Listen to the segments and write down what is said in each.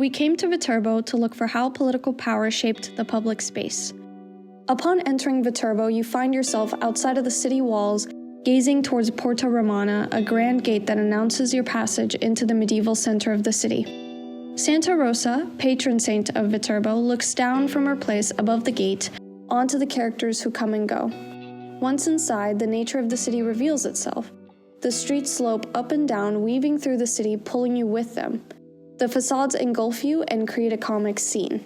we came to Viterbo to look for how political power shaped the public space. Upon entering Viterbo, you find yourself outside of the city walls, gazing towards Porta Romana, a grand gate that announces your passage into the medieval center of the city. Santa Rosa, patron saint of Viterbo, looks down from her place above the gate onto the characters who come and go. Once inside, the nature of the city reveals itself. The streets slope up and down, weaving through the city, pulling you with them. The facades engulf you and create a comic scene.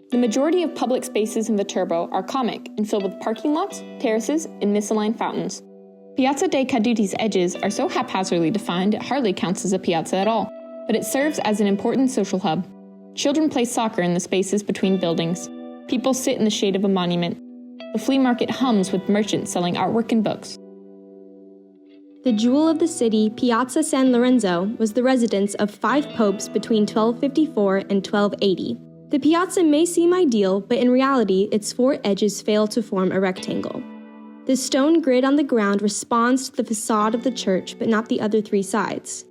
The majority of public spaces in Viterbo are comic and filled with parking lots, terraces, and misaligned fountains. Piazza dei Caduti's edges are so haphazardly defined it hardly counts as a piazza at all, but it serves as an important social hub. Children play soccer in the spaces between buildings. People sit in the shade of a monument. The flea market hums with merchants selling artwork and books. The jewel of the city, Piazza San Lorenzo, was the residence of 5 popes between 1254 and 1280. The piazza may seem ideal, but in reality, its 4 edges fail to form a rectangle. The stone grid on the ground responds to the facade of the church, but not the other 3 sides.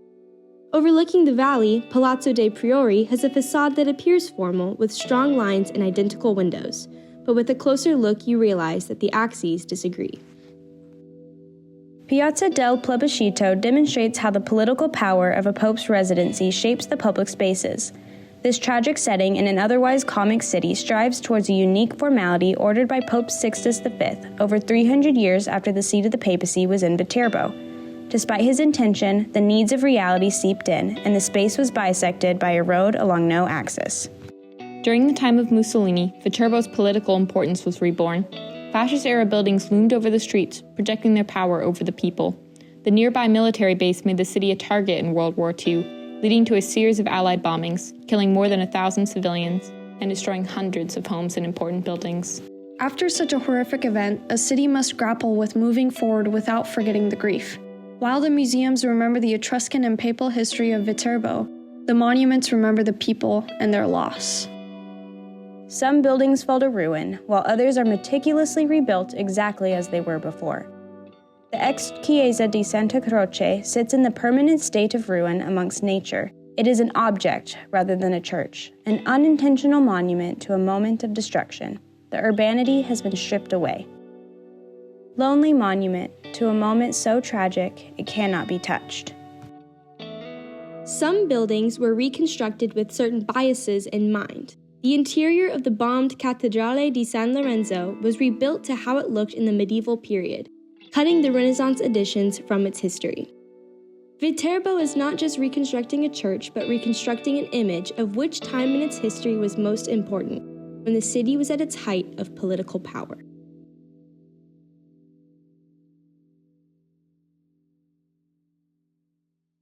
Overlooking the valley, Palazzo dei Priori has a facade that appears formal with strong lines and identical windows, but with a closer look you realize that the axes disagree. Piazza del Plebiscito demonstrates how the political power of a pope's residency shapes the public spaces. This tragic setting in an otherwise comic city strives towards a unique formality ordered by Pope Sixtus V over 300 years after the seat of the papacy was in Viterbo. Despite his intention, the needs of reality seeped in, and the space was bisected by a road along no axis. During the time of Mussolini, Viterbo's political importance was reborn. Fascist-era buildings loomed over the streets, projecting their power over the people. The nearby military base made the city a target in World War II, leading to a series of Allied bombings, killing more than 1,000 civilians and destroying hundreds of homes and important buildings. After such a horrific event, a city must grapple with moving forward without forgetting the grief. While the museums remember the Etruscan and papal history of Viterbo, the monuments remember the people and their loss. Some buildings fall to ruin, while others are meticulously rebuilt exactly as they were before. The ex-Chiesa di Santa Croce sits in the permanent state of ruin amongst nature. It is an object rather than a church, an unintentional monument to a moment of destruction. The urbanity has been stripped away. Lonely monument to a moment so tragic it cannot be touched. Some buildings were reconstructed with certain biases in mind. The interior of the bombed Cattedrale di San Lorenzo was rebuilt to how it looked in the medieval period, cutting the Renaissance additions from its history. Viterbo is not just reconstructing a church, but reconstructing an image of which time in its history was most important, when the city was at its height of political power.